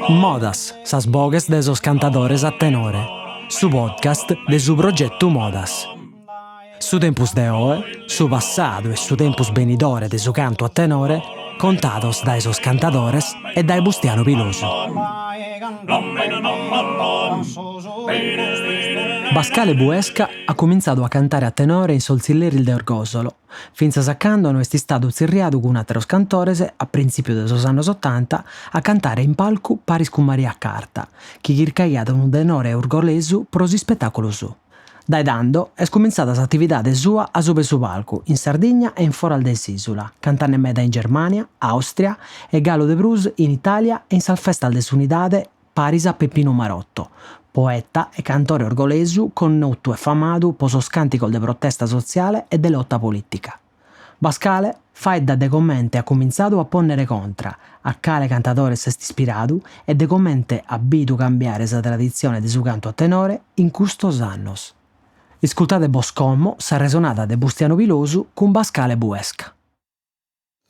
Modas, sas bogues de sos cantadores a tenore. Su podcast de su progetto Modas. Su tempus de oe, su passadu e su tempus benidore de su canto a tenore, contados dai sos cantadores e dai Bustiano Pilosu. Bascale Buesca ha cominciato a cantare a tenore in Solzilleril de Orgosolo, finza saccando non è stato zirriadu con atteros cantores a principio de sos annos 80 a cantare in palcu paris con Maria Carta, chi chircaiat un tenore orgolesu pro si spettacolo su. Dai dando è cominciata l'attività sua a sube su palcu, in Sardegna e in foral dell'Isula, cantando meda in Germania, Austria e Gallo de Brus in Italia e in sal Festival de s'Unidade Paris a Peppino Marotto, poeta e cantore orgolesu connotu e famadu po sos canticos de protesta sociale e de lotta politica. Bascale faedda de commente ha cominciato a ponnere contra, a cale cantatores est ispiradu e de commente ha bidu cambiare sa tradizione de su canto a tenore in custos annos. Iscultate Boscommo, sa resonata de Bustiano Pilosu con Bascale Buesca.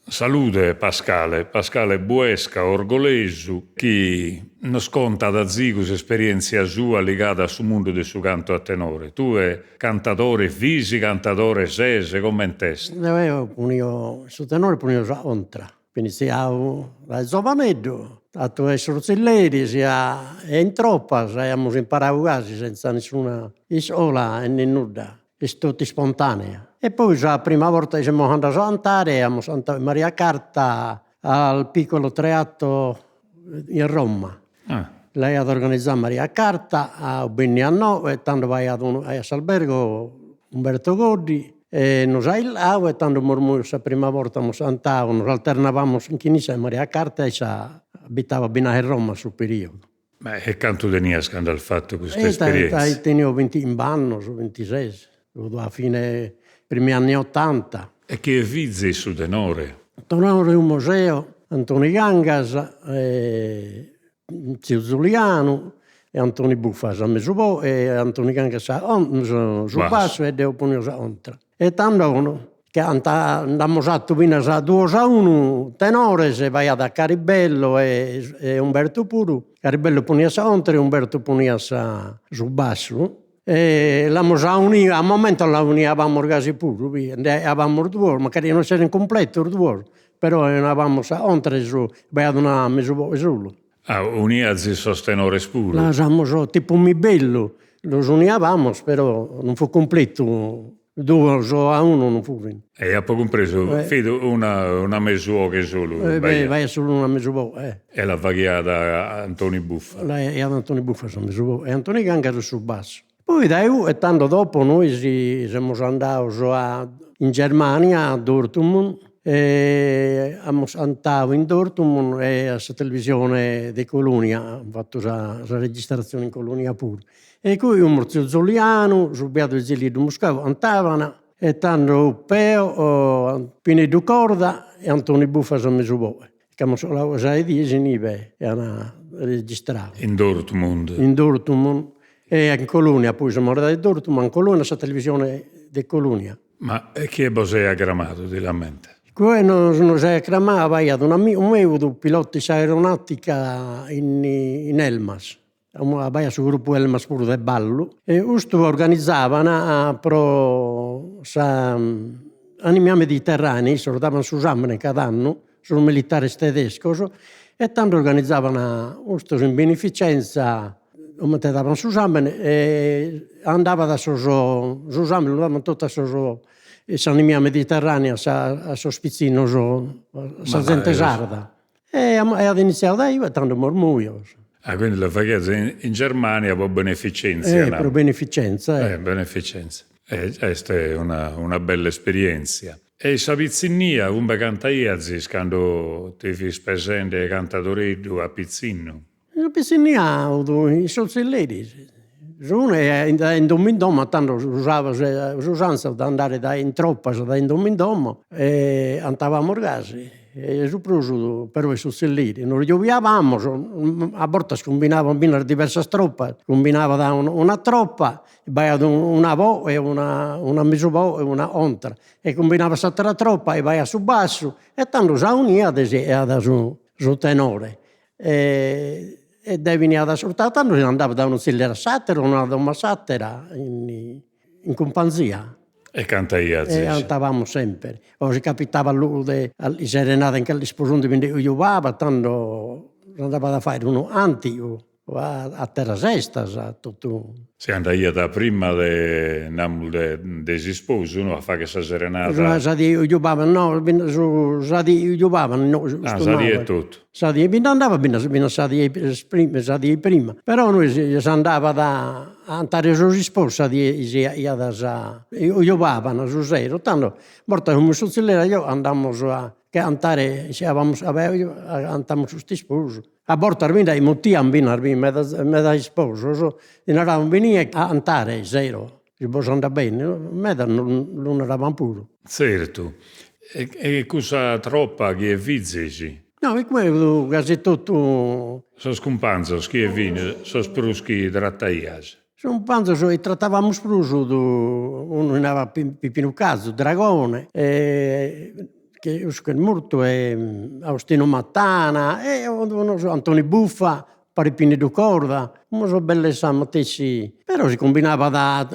Salute Pascale Buesca, orgolesu, chi nos conta da zigus esperienza sua legata al mondo del suo canto a tenore. Tu è cantatore, fisi cantatore, sese, commentesti? Io su tenore punio già ontra. Iniziavo dal giovanetto, dato essere Zilleri, e in troppa, abbiamo imparato quasi senza nessuna isola e nulla, è tutto spontanea. E poi già la prima volta che siamo andati a cantare, abbiamo cantato Maria Carta al piccolo teatro in Roma. Lei ha organizzato Maria Carta a Bignano e tanto vai a albergo Umberto Gordi. E nos ailau e tanto mormui la prima volta nos cantavo, nos alternavamo in Chinese e Maria Carta e abitava bene a Roma sul periodo. Ma che canto tenias quando hai fatto questa esperienza? Tenevo 20 anni, 26, alla fine primi anni 80. E che vizi su tenore? Tenore un museo, Antoni Gangas, Zio Giuliano e Antoni Buffas a Mesubò e Antoni Gangas su basso e Deo Puniosa Ontra. E tanto che andammo fatto fino a 2-1 tenore se vai ad Caribello e Umberto Puru. Caribello punia sa ontra e Umberto punia sa su basso. E la unì, al momento la uniavamo quasi pure, avevamo due, magari non c'era in completo due, però avevamo sa ontra su, vai ad una Mesubò solo. Uniazi sostenore spuro. La usavamo tipo un bello, lo uniavamo, però non fu completo. 2-1 non fu. E ha poco compreso, fido una mesuo che solo. Vai solo una mesuo. E l'ha vaghiata Antoni Buffa. Lei ad Antoni Buffa su mesuo e Antoni Gangas sul basso. Poi e tanto dopo noi siamo andati in Germania, a Dortmund, e abbiamo cantato in Dortmund e alla televisione di Colonia, abbiamo fatto la registrazione in Colonia pure. E qui un Morzio Zoliano, sul Beato Zilli di Moscavo, cantavano, e tanto Peo, Pinedo Corda e Antoni Buffa a Mesubò. Che abbiamo solo 6 giorni e hanno registrato. In Dortmund. In Dortmund. E in Colonia, poi siamo andati a Dortmund, in Colonia, la televisione di Colonia. Ma chi è Bosè aggramato di la mente? Quello non si aggramato, vai ad un mio pilota di aeronautica in Elmas. Vai sul gruppo Elmas pure del ballo. E questo organizzavano pro anime mediterranei, si rodavano su Samene cada anno, sul militare tedesco, e tanto organizzavano questo in beneficenza. Come te davano su Samene e andava da su Samene, lo davano tutta su anime mediterranea, a sospizzino, sa gente sarda. E ad iniziare da io, tanto mormuio. Quindi la facciate in Germania per beneficenza. Per beneficenza. Beneficenza. Questa è una bella esperienza. E sa pizzinnia, come cantaiazzi quando ti fai presente cantatoreddu a Pizzino? La pizzinnia, i Solzilleri. In domindomo, tanto usava l'usanza di andare in troppa da in domindomo e andavamo orgasi. su prusu però su Zelliri. Non gioviavamo, a volte scombinavamo bene diverse troppe, combinava da una troppa, vai una vo e una mesovo e una ontra, e combinava s'altra troppa e vai a su basso, e tanto sa unia e ada su tenore. E veniva da sortare, tanto andava da un Zellera Sattera, una Sattera in compagnia. E cantaia E zis. cantavamo sempre. O si capitava lui di serenata in che sposando quindi giovava, tanto andava da fare uno antico a terra sesta, tutto. Si andaia da prima desi sposi, no? A fare questa serenata. Sa di giovava, no, sa di giovava, no, Sa di è tutto. sa di andava bene sa di prima, però noi si andava a andare su sposi, sa di giovavano su zero, tanto morta come su Zellera io andammo a cantare, andammo su sti sposi. A volte arvinda i motiam bine meda sposo, in eravamo venia a cantare zero, si può andare bene, meda non eravamo pure. Certo. E questa troppa che è vizesi. No, e quello quasi tutto, Sos cumpanzos chi è vine, sos pruschi trattaias. sono quando trattavamo spruso, uno andava Pipino Caso, Dragone, che il morto è Austino Mattana, e Antonio Buffa, Paripini do Corda, come sono belle matessi, però si combinava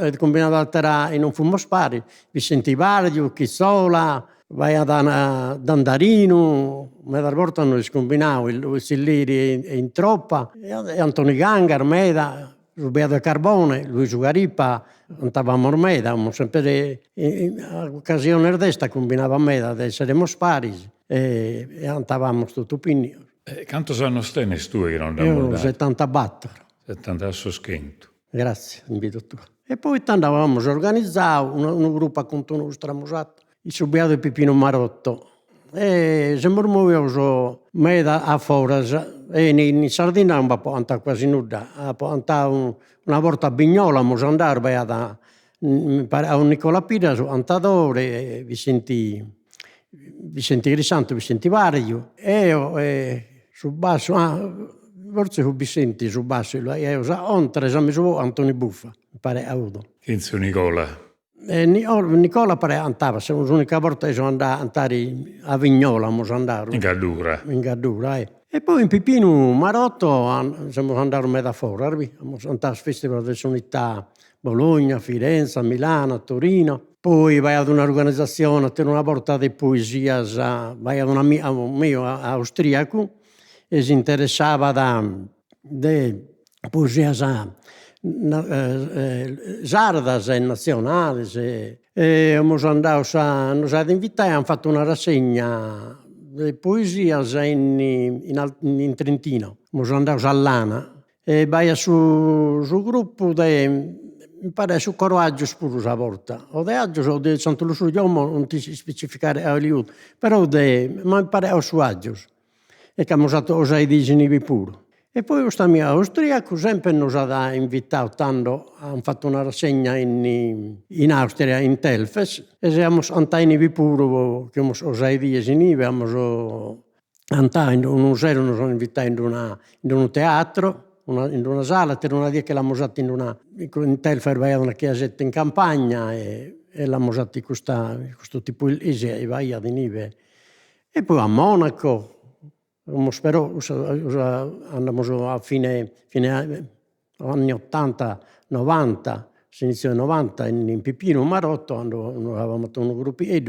in un fumo spari, Vicente Vario, Chizzola, vai ad Dandarino, me da volta noi scombinavo il Zelliri in troppa, e Antonio Gangar, Meda, Rubiado Carbone, Luigi Garippa, cantavamo Meda, avevamo sempre in occasione desta combinava Meda, saremo spari e cantavamo tutto quindi. Quantos anni tenes tu che non Io andiamo 74. 70 a soschento. Grazie, invito tu. E poi andavamo a organizzare un gruppo contro nostra musata, il Subiado e Pipino Marotto. E se mormuoso Meda a Foras, e in Sardegna non può andare quasi nulla, può andare una volta a Vignola, mo andare a un Nicola Pira, Antadore, Vicenti Grisanto, Vicenti Vario, e su basso, forse fu Vicenti su basso, e oltre esame Antonio Buffa, mi pare ha avuto. Chizio Nicola. Nicola pare andava, siamo l'unica volta che sono andati a Vignola, In Gaddura. in Gaddura. E poi in Pipino Marotto siamo andati da fuori, siamo andati al Festival della Unità Bologna, Firenze, Milano, Torino. Poi vai ad un'organizzazione, per una volta di poesia, vai ad un mio austriaco e si interessava di poesia sardas e nazionali. E siamo andati ad invitare, hanno fatto una rassegna di poesia in Trentino. Siamo andati a Lana e vai su gruppo mi pare su Coraggio pure a volta. O di Agios o di Santo Lucio non ti specificare a Liud, però ma mi pare su Agios. E che abbiamo usato osai di Genivi pure. E poi questo mio austriaco sempre nos ha invitato, tanto hanno fatto una rassegna in Austria, in Telfes, e siamo andati pure, che osai di Genivi, abbiamo andati in un museo, nos hanno invitato in un teatro, in una sala, per una dia che l'abbiamo usata in Telfer, vai a una chiesetta in campagna e l'abbiamo usata in questo tipo di vai ad Nive. E poi a Monaco, spero, andiamo a fine anni 80, 90, si iniziò 90 in Pipino Marotto, avevamo fatto un gruppo e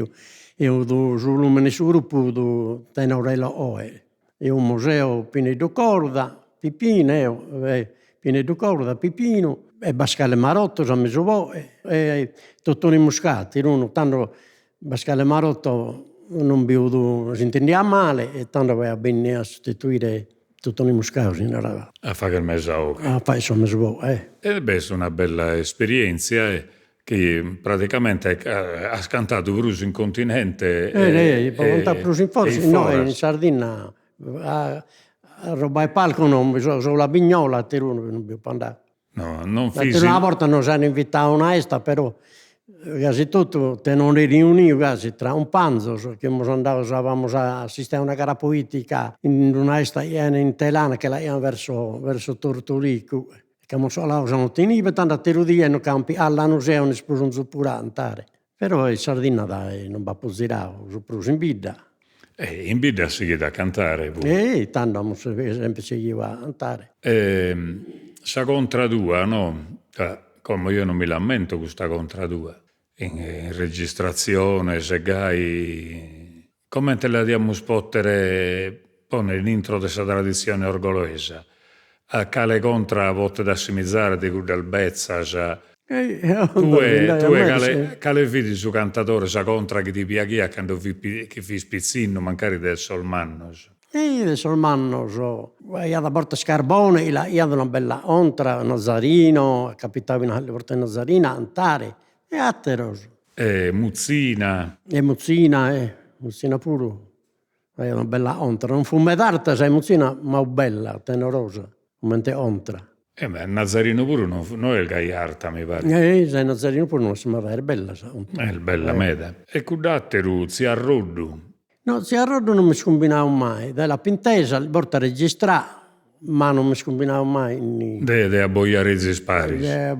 su gruppo di Tenorello Oe, e un museo Pine do Corda, Pipino, Pine do Corda, Pipino, e Bascale Marotto, San Mesovo, e Tottoni Muscati, tanto Bascale Marotto non si intendeva male e tanto aveva bene a sostituire Tottoni Muscati. A fare il mesao. A fare il Mesovo, Ed è una bella esperienza che praticamente ha cantato Bruce in continente. Bruce in forza, no, in Sardegna a roba e palco non solo la Vignola, a Teruno non più andare. No, non una volta nos hanno invitato a una esta, però quasi tutto tenore riunito quasi tra un panzo che andavamo a assistere a una gara politica in una esta in Telana che la iamo verso Tortorico che non so là sono tenuti tanto a terudia no campi all'anno sei un esploso pure andare però in Sardegna dai non va posirato su pruso in bidda In bidda si da cantare. e tanto sempre si va a cantare Sa contradua, no? Come io non mi lamento questa contradua. In registrazione, se gai... Come te la diamo spottere pone l'intro di questa tradizione orgoloesa? A cale contra a volte da simizzare di Gudalbezza, cale vedi su cantatore sa contra che ti piaghia quando che fi spizzino mancari del Solmannos. del Solmannos, io da Porta Scarbone, io da una bella ontra, Nazarino, capitavo in alle Porte Nazarina, Antare, e Atteros. Muzzina. E Muzzina pure. Io una bella ontra. Non fu medarta, sai, Muzzina, ma bella, tenorosa, come ontra. Ma Nazarino pure non è il Gaiarta, mi pare. Sai, Nazarino pure non si ma è bella, sa. È bella meda. E cudatteru, zia Roddu. No, zia Roddu non mi scombinavo mai. Dalla Pintesa, li porta a registrare, ma non mi scombinavo mai. De abboiare i sparis.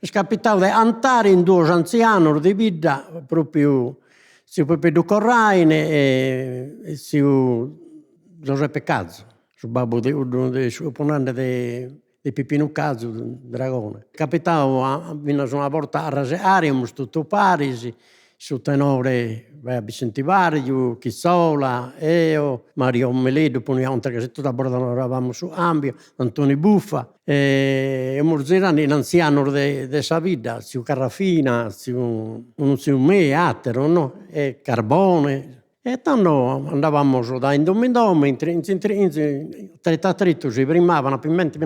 Scapitavo di andare in due anziani di vita, proprio si Pepe Corraine e si Giuseppe Cazzo, su babbo di suo ponente di Pipino Cazzo, Dragone. Capitavo fino a una volta a Rasearium, tutto Parisi, su tenore Vicente Vario, Chizzola, io, Mario Meledo, poi un'altra che tutta a bordo eravamo su Ambio, Antonio Buffa, e Murzirani, l'anziano di sua vita, su Carrafina, su me, Attero, no? E Carbone. E tanto andavamo da indomindome, tretta tritto, si primavano, pimenti,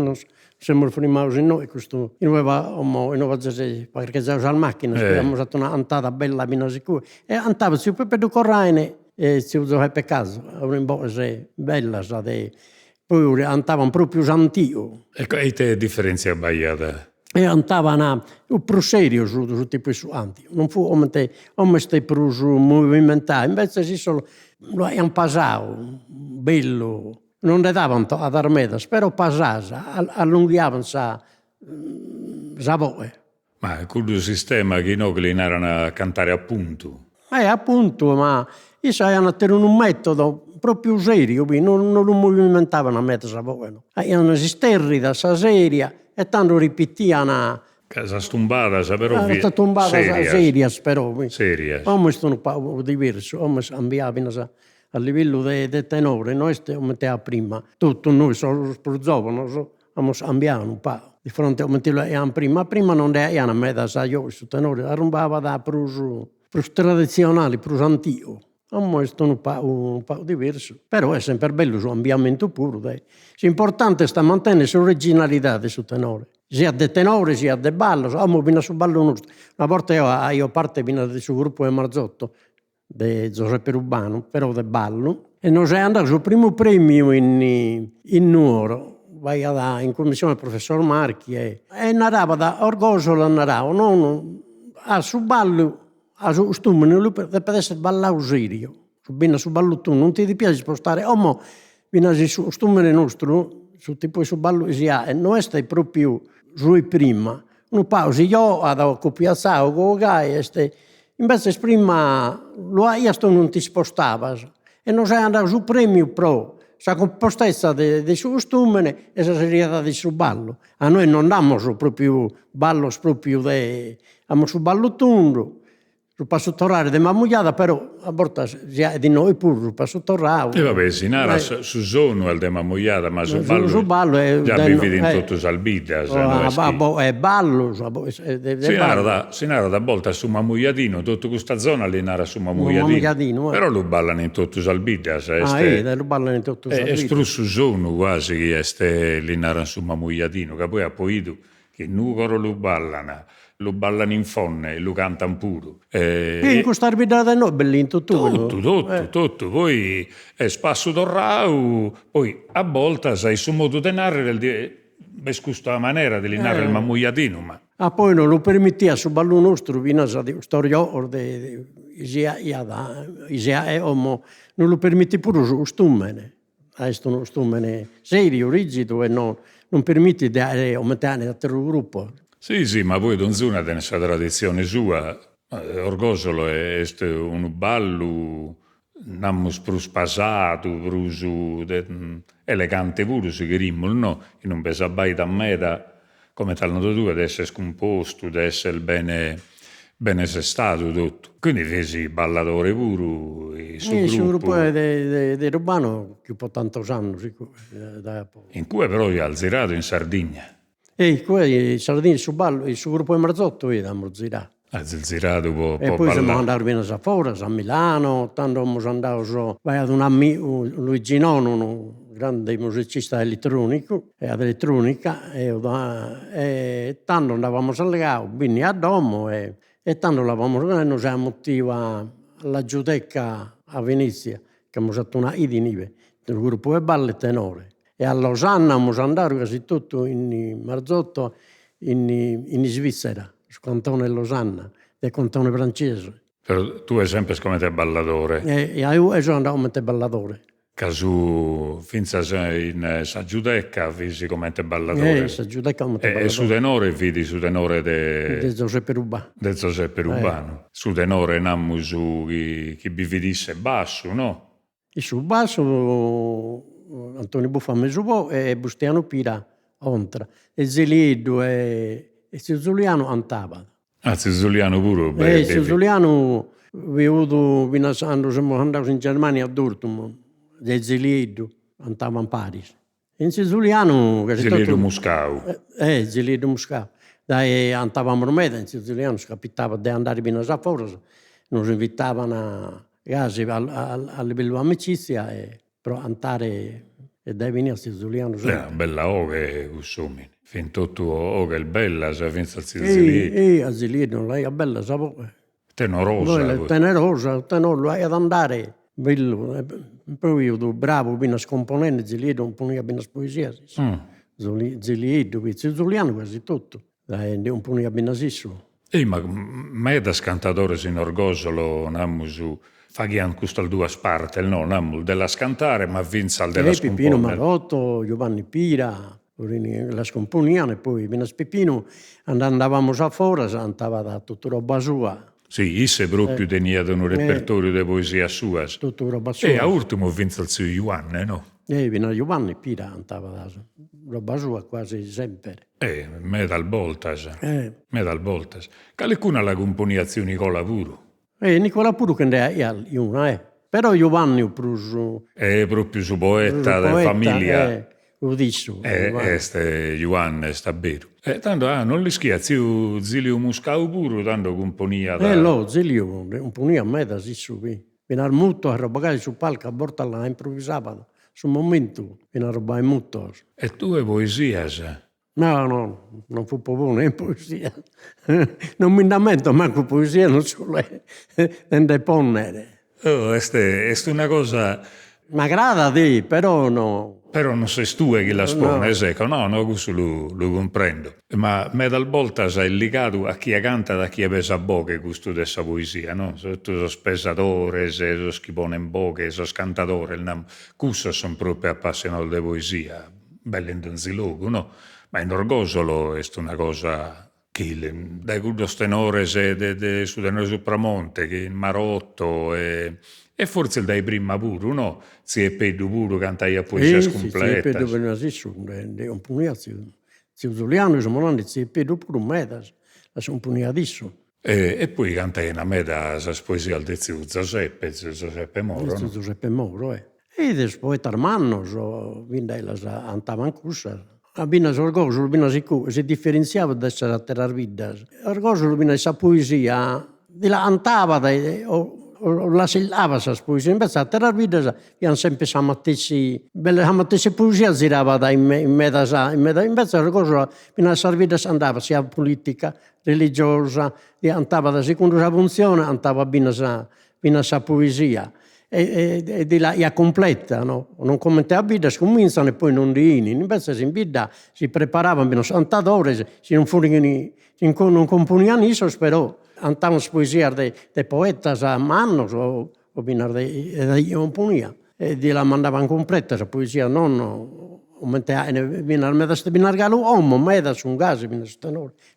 siamo primati noi, questo, in nuova zese, perché già la macchina, abbiamo fatto una antata bella, bina sicura, e andava su Pepe du Corraine, e si usava per caso, un po' bella, poi andavano proprio antico. E te differenzia bagliata? E andavano più serio su tipo su antico, non fu come stai più movimentare, invece si solo, lo hanno passato, bello, non le davano ad Armedas, però passava, allungavano sa voce. Ma quello sistema che no che li narrano a cantare appunto. Appunto, ma io hanno tenuto un metodo proprio serio, non lo movimentavano a mettere sa voce. No. Erano sterrida, sa seria, e tanto ripetevano. Casa stumbata, però seria, però. Seria. Come sono un po' diverso, come cambiavano a livello di tenore, noi stiamo prima, tutto noi solo spruzovano, abbiamo cambiato un po'. Di fronte a come prima non erano me da io su tenore, arrumbava da più tradizionali, più antico. Abbiamo un po' diverso, però è sempre bello su ambiamento puro. L'importante è mantenere l'originalità del tenore, sia del tenore sia del ballo, abbiamo su ballo nostro. Una volta io parte del suo gruppo di Marzotto, di Giuseppe Rubano, però del ballo, e noi siamo andati sul primo premio in Nuoro, vai in commissione il professor Marchi, e narrava da Orgosolo, narrava, non su ballo, su stumino, per essere ballato serio, su ballo tu, non ti piace spostare, ma su stumino nostro, su tipo su ballo si ha, e noi stai proprio su prima, non pausi, io ho copiato con Gai, invece prima io non ti spostava e non sei andato su premio pro, la compostezza del suo costume e la serietà del suo ballo. A noi non diamo proprio ballo proprio abbiamo su ballo tondo, su passo torrare di mammugliata, però a volte di noi pure su passo torrare. E vabbè, si narra su sono al de mammugliata, ma su ballo è già vivi in tutto salbida. È ballo. Si narra da volta su mammugliatino, tutta questa zona li narra su mammugliatino. Però lo ballano in tutto salbida. Lo ballano in tutto salbida. È strussu sono quasi che li narra su mammugliatino, che poi ha poi che nucoro lo ballano in fonne e lo cantano pure. E in questa arbitata no, bellino tutto. Poi è spasso torrau, poi a volte sai su modo di narrare questa maniera di narrare il mammugliatino, ma poi non lo permittia su ballo nostro, vina sa di storia orde isia omo non lo permitti pure su stumene. Est uno stumene serio, rigido e non permette di aumentare l'altro gruppo. Sì, ma voi non sono di questa tradizione sua. Orgosolo è un ballo, namus più spasato, più elegante pure, se chiediamo, no? In un besabai da meda, come tal noto tu, deve essere scomposto, deve essere bene sestato tutto. Quindi fesi ballatore pure, Il gruppo di Rubano che può tanto anni, in cui però io al girato in Sardegna. E qui in Sardegna il suo gruppo di Marzotto abbiamo girato. Ha girato può E poi siamo andati bene a fuori, a Milano, tanto siamo andati ad un amico, Luigi Nono, un grande musicista elettronico, e ad elettronica, e tanto andavamo a legare, quindi a Domo, e tanto noi siamo attiva alla Giudecca a Venezia, che abbiamo fatto una idinive, del gruppo di ballo e tenore. E a Losanna siamo andati quasi tutto in Marzotto, in Svizzera, sul cantone Losanna, del cantone francese. Però tu hai sempre come te ballatore. E io sono andato come te ballatore. Casu finza in sa Giudecca visi come te ballatore. Sa Giudecca come te ballatore. E su tenore vidi su tenore de Giuseppe Rubano. De Giuseppe Rubano. Su tenore nammu su chi vi vidisse basso, no? E su basso Antonio Buffa Mesubò e Bustiano Pira Ontra. E Zeliddo e Zuliano Antava. Zuliano pure. Zuliano venuto fino a quando siamo andati in Germania a Dortmund. De Zeliddo andava in Paris. In Zuliano... Zeliddo Muscau. Zeliddo Muscau. Dai andavamo a Meda, in Zuliano capitava di andare fino a fuori. Nos invitavano a casa a livello amicizia però andare e dai venire a Zuliano. Bella oche, Ussumi. Fin tutto oche il bella, se finza al Zeliddo. A Zeliddo, lei è bella, sapevo. Tenorosa. Tenorosa, lei ad andare... Bello, poi io bravo, bene scomponente, Zeliddo, un po' bene poesia. Zeliddo, Zuliano quasi tutto, un po' bene assisso. Ma me da scantatore in Orgosolo, nammu su, faghian questo al due sparte, no, nammu della scantare, ma vinza al della scomponere. Pipino Marotto, Giovanni Pira, la scomponiano, e poi bene Pipino, andavamo a fuori, andava da tutta roba sua. Sì, isse proprio tenia un repertorio di poesia sua. Tutto roba sua. E a ultimo vinse il suo Ioanne, no? Vino a Giovanni Pira andava da roba sua quasi sempre. Me dal Boltas. Qualcuna la componiazione Nicola Puro. Nicola Puro che è una, Però Giovanni più... proprio su poeta della famiglia. Lo disso. Este Ioanne sta vero. Tanto non li schia, Zilio Muscau pure, tanto componia da... No, Zilio componia a me da Sissu qui. Viene al mutto a robare su palco, a borta la improvvisava. Sul momento, viene a robare mutto. E tue poesie? No, non fu buona poesia. Non mi lamento, manco poesia non sulle tende ponnere. È una cosa... Ma grada di, però no... Però non sei tu che la spone, no, questo lo comprendo. Ma me dal volta sei legato a chi canta da chi pesa bocche questo dessa poesia, no? Tu sono spesatore, sono schipone in bocche, sono scantatore, questo sono proprio appassionato di poesia, bello in tanti luoghi, no? Ma in Orgosolo è una cosa che dai quello tenore su tenore Sopramonte, che in Marotto e forse dai prima pure, no? Si è pedo pure cantai a poesia completa. Sì, pedo per una un pugnazio. Zio Zuliano, siamo andati, si è pedo pure un meta, la sono pugnatissimo. E poi cantai una meta la poesia al Zio Giuseppe Moro, no? Giuseppe Moro, E del poeta Armanno, andava in cussa. Abbiamo Orgosolo, si differenziava da essere a Terrarvidda. Orgosolo, questa poesia, la cantava, la sillava questa poesia. Invece a Terrarvidda abbiamo sempre la stessa poesia girava in mezzo. Invece Orgosolo, fino a Sarvida andava sia politica, religiosa, e andava da secondo la funzione, andava bene questa poesia. e di là completa, no? Non come a vita cominciano e poi non riini. Invece in vita si preparavano per 60 ore, si non componevano isso, però andavano poesia dei poeti a mano o dei componia. E di là mandavano completa la poesia, non viene galo uomo, ma è da un gas,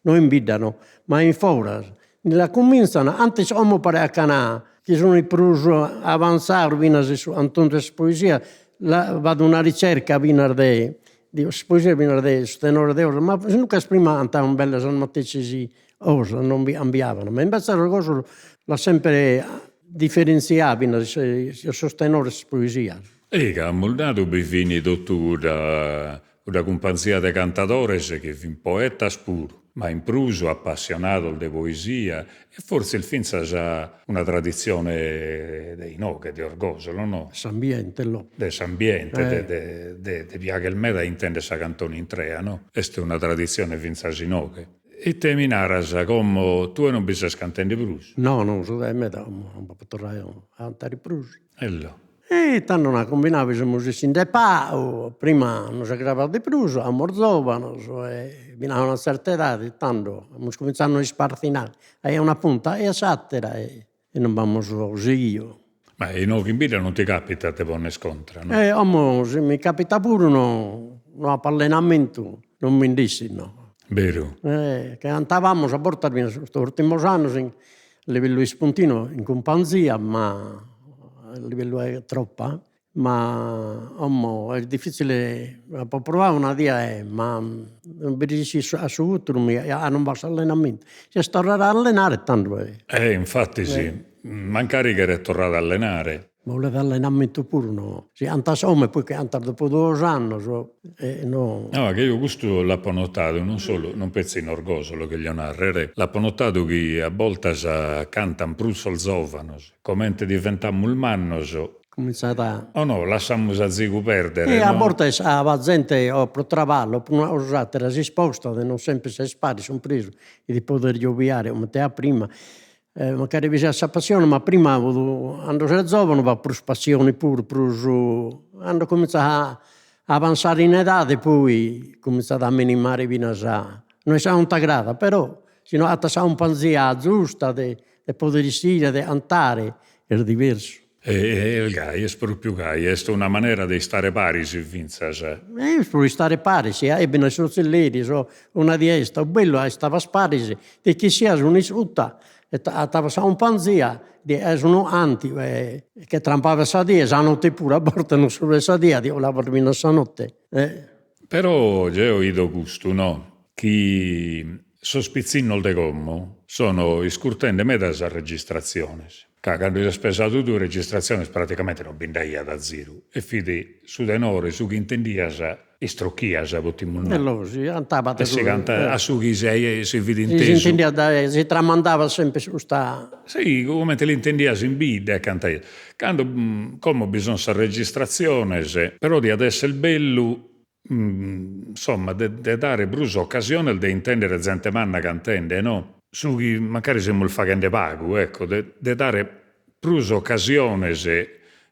non in vita, no, ma in fuori. La cominciano, antes uomo pare a canà, che sono i prusi avanzati, viene a questa poesia, vado una ricerca, viene di poesia, viene di tenore di ora, ma nunca prima andavano belle, sono mattici ose, non ambiavano, ma invece la cosa l'ha sempre differenziato, viene a sostenere questa poesia. E che ha moldato bivini dottura una compagnia di cantadores che fin poeta puro, ma in pruso appassionato di poesia e forse il finza già una tradizione dei noghe, di Orgosolo, no? S'ambiente, no? De s'ambiente, de piaga il meda intende sa cantone in trea, no? Questa è una tradizione finza sinoghe. E te minaras come tu non bisogna cantare di pruso? No, non so da me, non posso tornare a cantare pruso. E là. E tanto non combinava i musicisti de Pau, prima non si gravava di pruso, ammorzavano, e fino a una certa età, tanto cominciano a spartinare. E una punta e a sattera e non abbiamo così. Ma in vita non ti capita te buone scontra, no? Se mi capita pure no allenamento, non mi dissi no. Vero? Che andavamo a portare questi ultimi anni a livello spuntino in compagnia, ma a livello è troppa, ma è difficile, può provare una dia, ma non riesci a non basta allenamento. Si è tornato a allenare tanto. Infatti sì, mancare che era tornato ad allenare. Ma voleva allenamento pure, no? Si antasome poi che andare dopo 2 anni, no. No, che io questo l'ho notato, non solo, non penso in Orgosolo che gli narrere, l'ho notato che a volte cantano prusso al zovanos, come diventammo il mannos. Cominciata. Oh no, lasciamo a zigu perdere. E a no? volte la gente per traballo, per una usata, era esposta, non sempre si spari, sono preso, e di poter gioviare, come te prima. Magari bisogna questa passione, ma prima quando era giovane va per passione pure, quando cominciato a avanzare in età e poi cominciato a minimare fino a non siamo integrati, però se no a un panzia giusta di poter stare, di andare, era diverso. E il gai è proprio gai, è una maniera di stare pari, si vinza. Per stare pari, ebbene sono celleri, una di esta, bello stava sparisi, di chi sia un'isutta. Stava un panzia, sono anti, che trampava sa dia, sa notte pure, a volte non solo sa dia, la portavano sa notte. Però io ho ido gusto, no? Chi sospizzino de gommo sono iscurtende me da registrazioni. Quando ho spesato 2 registrazioni praticamente non bindaia da zero. E fidi su denore, su chi intendias, istrucchias a bottimulno. E lo si andava E si canta a su chi si vidi inteso. Si tramandava sempre su sta. Sì, come te l'intendias in bida a cantare. Quando, come bisogna sa registrazione, però di adesso il bello, insomma, di dare bruso occasione di intendere gente manna cantende, no? Su chi magari siamo il facente pago, ecco, di dare bruso occasione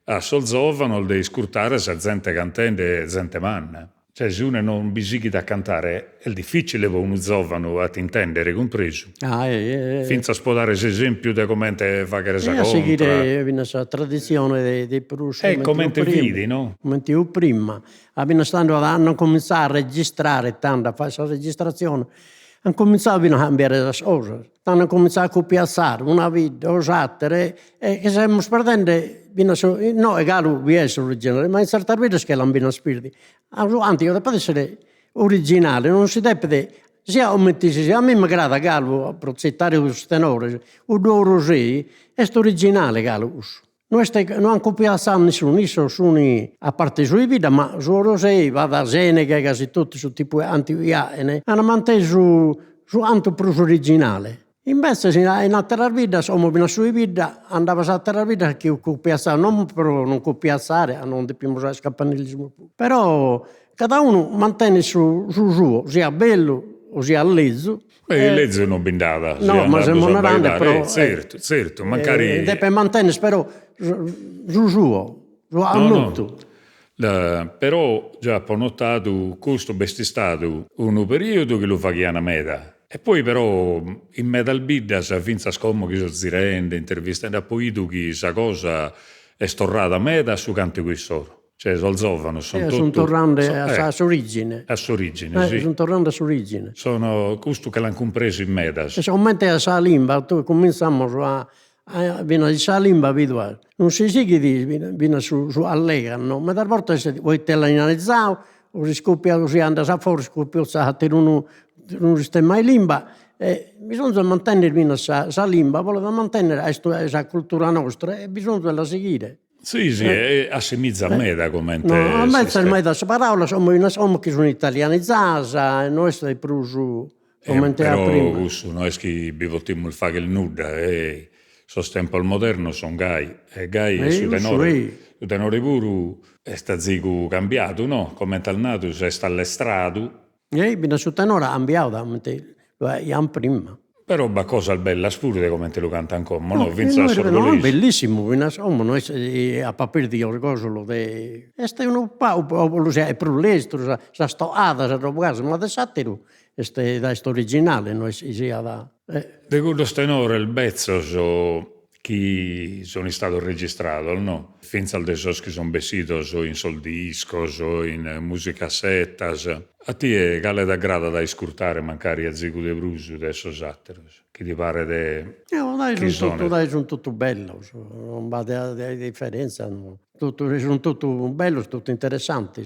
a sol giovane di scurtare a gente cantende e gente manna. Cioè, se uno non bisogna da cantare, è difficile per uno giovane a intendere, compreso. Finza a spodare esempio di come te fa che resa contra. A seguire questa tradizione dei prusi. Come te vedi, no? Come io prima. Hanno cominciato a registrare, tanto a fare questa registrazione. Hanno cominciato a cambiare le cose. Hanno cominciato a copiare una vita, osattere, e che stiamo perdendo. No, è galo vi è originale, ma in certe vite che l'hanno spiriti. Anzi, deve essere originale, non si deve. Sia a me mi agrada galo, per citare questo tenore, o due rosei, è originale galo. Non hanno copiato nessuno, a parte le sue vite, ma su rosei, va da Seneca, quasi tutti su tipo antiviane, hanno mantenuto su antipros originale. Invece in altre vite, siamo in sua vita, andava a altre vite che copiassare, non per non copiare, non dobbiamo scappare, però cada uno mantiene su suo, sia bello così a lezzo. Lezzo non bindava. No, ma siamo narrando, però... certo, magari... Deve mantenere, però, su suo, annotto. Però già ho notato questo è stato un periodo che lo fa chiana meda. E poi però in Metal Biddas finza scommo che si rende, intervistando, poi tu che questa cosa è storrata meda su canto qui solo. Cioè, sono tornando a sua origine. A sua origine, sì. Sono tornando a sua origine. Sono questo che l'hanno compreso in Medas. Specialmente a Salimba, tu cominciamo a viene di Salimba abituale. Non si sa che viene su allegano, ma da volta se vuoi te l'analizzato, o si scoppia così, anda a fuori, scoppia non sistema in limba. Bisogna mantenere questa limba, voleva mantenere questa cultura nostra e bisogna seguire. Sì, assimizza a me da come no, a me c'è mai da questa parola, siamo che sono italianizzati, noi stiamo più su come però prima. Noi che vivotiamo il fare il nuda e tempo al moderno sono gai e gai su tenore pure è stato cambiato, no? Come è nato, è stato all'estrato. Bina su tenore ha cambiato, lo è prima. Però ba cosa bella spurde come te lo canta ancora, no? No, bellissimo, noi a papel di orgosolo è uno popolo, è più l'estero, sa sto ada, sa roba, ma da satiro, è da originale, noi si da. De quello stenore il bezzo chi sono stato registrato, no? Finza al desos che sono bessitos o in soldiscos o in musicassettas. A te è gale da grada da iscurtare mancari a zigu de brusu adesso satteros. Che ti pare de... sono tutto bello, non va di differenza. No. Sono tutto bello, tutto interessante.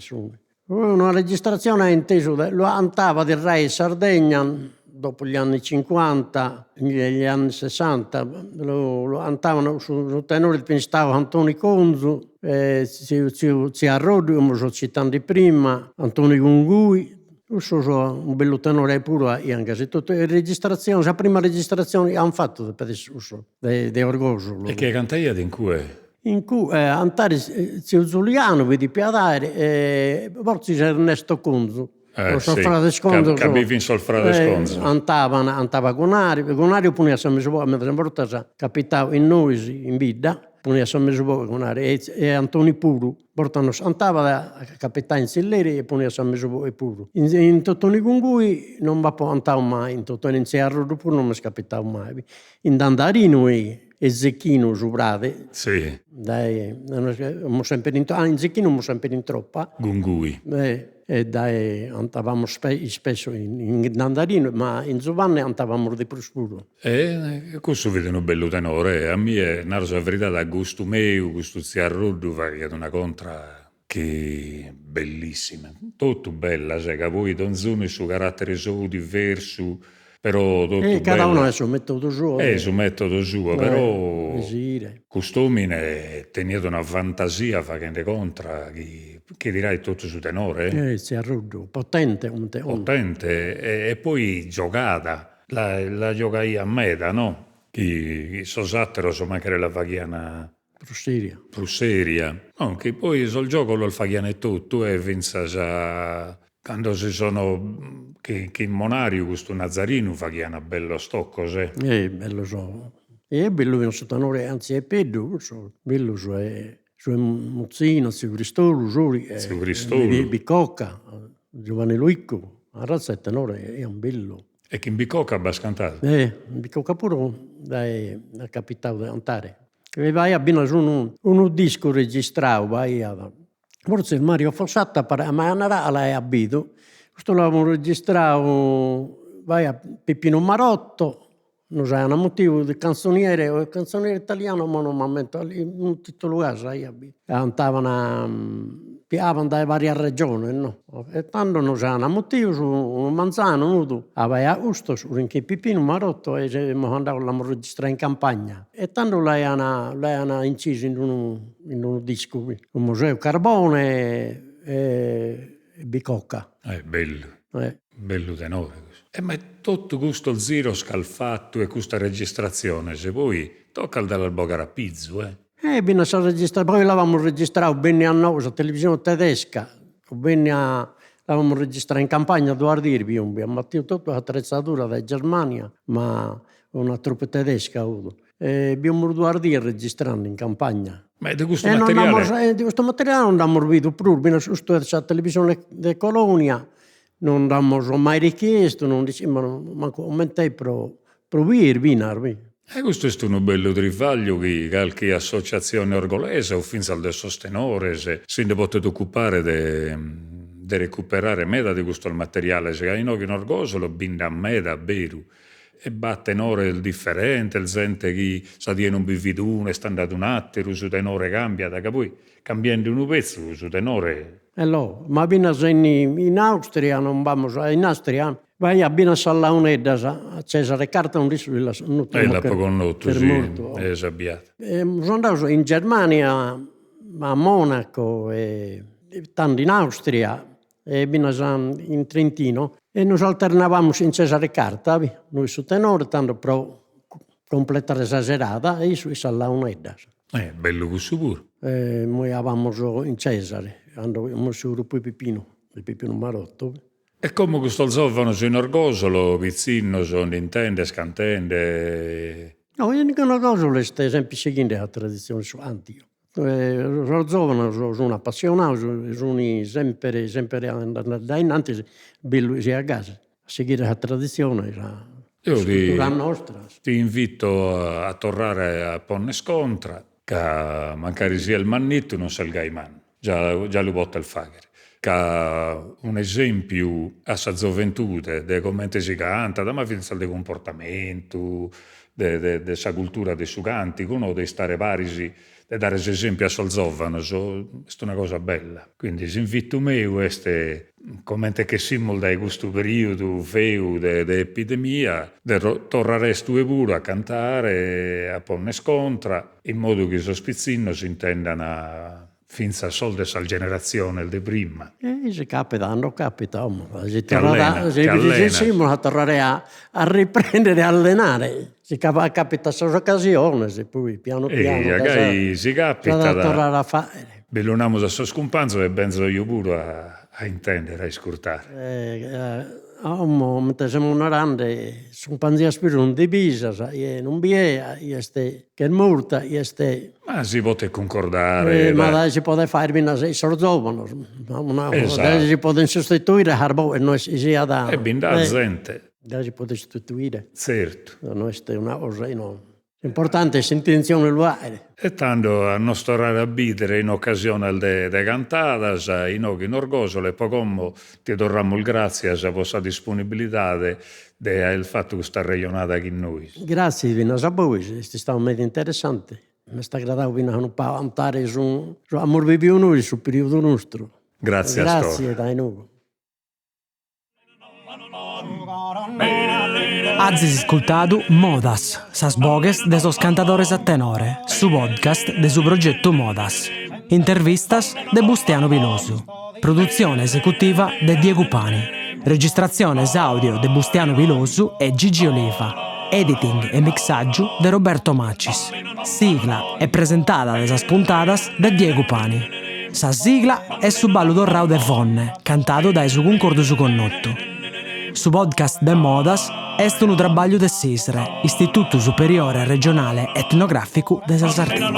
Una registrazione inteso, lo andava del Rai Sardegna, dopo gli anni 50, gli anni 60, lo andavano sul tenore pensavo Antonio Conzu, ci arrodo, come sto citando prima, Antonio Gungui, un bello tenore pure, anche se tutte le registrazioni, la prima registrazione hanno fatto per adesso, di Orgosolo. E che cantai in cui? In cui Antari Giuliano, vedi piadare, forse c'è Ernesto Conzu. Capivi in sol frate sconzo. Andava Gonario punì a San Mesopo, mentre volta capitava in noi in Vidda, punì a San Mesopo Gonario e Antoni Puru, andava a capitare in Silleri e punì a San Mesopo e Puru. In Totoni Gungui non va poi andare mai, in Totoni in Cerro pure non mi scapitava mai. In Dandarino e Zecchino su Brade. Sì. Dai, in Zecchino mo sempre in troppa. Gungui. E dai, andavamo spesso in Dandarino, ma in Giovanni andavamo di più scuro. Questo vede un bello tenore. A me è una verità da gusto mio, questo ziarroddu, che è una contra che è bellissima. Tutto bella, cioè, che poi donzone il suo carattere suo diverso, però tutto cada uno ha il suo metodo suo. Il suo metodo suo, però quest'uomine ha tenuto una fantasia facendo contra che dirai tutto su tenore. Si arrudo, potente. Potente e poi giocata, la giocai a meta, no? Che so sattero so mancare la faghiana Prusseria. No, che poi sul gioco lo faghiana e tutto e vinza già quando si sono che in Monario questo Nazarino faghiana bello stocco, se. Bello so. E bello in tenore, anzi è peggio, bello so è Muzzino, Zio Cristolo, Bicocca, Giovanni Luicco, la razza è tenore, è un bello. E che in Bicocca ha cantato? In Bicocca pure è capitato di cantare. E vai a bene un disco registrato, forse il Mario Fossatta, ma non è abito. Questo l'abbiamo registrato, vai a Peppino Marotto, non sai, un motivo di canzoniere italiano, ma normalmente un titolo cantavano da varie regioni, no? E tanto non sai, un motivo su un manzano nudo, aveva a Ustos, in che Pipino Marotto e l'abbiamo registrato in campagna. E tanto lei ha inciso in un disco, con Museo Carbone e Bicocca. Bello, bello tenore. Ma è tutto questo zero scalfatto e questa registrazione, se poi tocca dall'alboga rapizzo, Bene, poi l'avevamo registrato bene a noi, la televisione tedesca, bene stavamo registrando in campagna 2 ardi, abbiamo battuto tutta l'attrezzatura da Germania, ma una truppa tedesca ha avuto. E abbiamo 2 ardi registrando in campagna. Ma di questo materiale? Di questo materiale non abbiamo visto più, su questa televisione di Colonia, non abbiamo mai richiesto, non dicevano, ma commentai per venire. E questo è un bello trivaglio che qualche associazione orgolese o fin al del sostenore si ne potete occupare di recuperare meda di questo materiale, se in ogni orgosolo binda meda beru. E batte ore il differente, il gente che sa di non bividuno e sta andato un attimo, su tenore cambia, da che poi cambiando un pezzo, su tenore. Ma appena in Austria, non vamos, in Austria, vai appena alla un'edda a Cesare Carta un rischio E la poco noto, sì, è sabbiato. Sono andato in Germania, a Monaco e tanto in Austria e in Trentino e noi alternavamo in Cesare Carta, noi su tenore, tanto per completare la serata e su alla un'edda. Bello questo pure. Noi avevamo in Cesare, andavamo su il Pipino Marotto. E come questo giovane in orgosolo, pizzino, sono intende, scantende? No, io dico una cosa, è sempre seguendo la tradizione antica. Sono giovane, sono appassionato, sono sempre andando da innanzi, bello sia a casa, a seguire la tradizione, la nostra. Ti invito a tornare a Ponne Scontra, che magari sia il mannito, non sia il gaiman, già lo botta il fagere. Che un esempio a sa gioventù di come si canta, da ma finza del comportamento, della cultura dei suganti, uno deve stare parisi, di dare esempio a sol giovane, è una cosa bella. Quindi invito me, come che siamo da questo periodo feu di epidemia, di tornare pure a cantare a Ponne Scontra, in modo che i sospizzini si intendano finza solde sal generazione di prima. Se capita, se tornare a riprendere a allenare. Si capita questa occasione, se poi piano piano si capita da tornare a fare. Bellonamo da scumpanzo e benzo io pure a intendere, a ascoltare. Mentre siamo onorando, sono panzia spiro un divisa, non vi è, che è morta, ma si può concordare. Ma si può fare fino a sono giovani, si può sostituire e non si ha da. E bin da gente. Si può sostituire. Certo. Non è una cosa enorme. L'importante è l'intenzione luare. E tanto a nostro raro abitare in occasione de cantadas, in orgosole, poi come ti torniamo il grazie a vostra disponibilità del fatto che sta regionata qui noi. Grazie, Vina, a voi, è stato molto interessante. Mi sta agradando venire un po' a cantare su amor viviamo noi, sul periodo nostro. Grazie a Grazie, dai noi. Hazis ascoltado Modas, sas bogues de sos cantadores a tenore, su podcast de su progetto Modas. Intervistas de Bustiano Pilosu. Produzione esecutiva de Diego Pani. Registrazione audio de Bustiano Pilosu e Gigi Oliva. Editing e mixaggio de Roberto Macis. Sigla è presentata de sas puntadas de Diego Pani. Sa sigla è su ballo dorrao de Vonne, cantato dai su concordo su connotto. Su podcast de Modas est un trabalho de SISRE, Istituto Superiore Regionale Etnografico de Sardegna.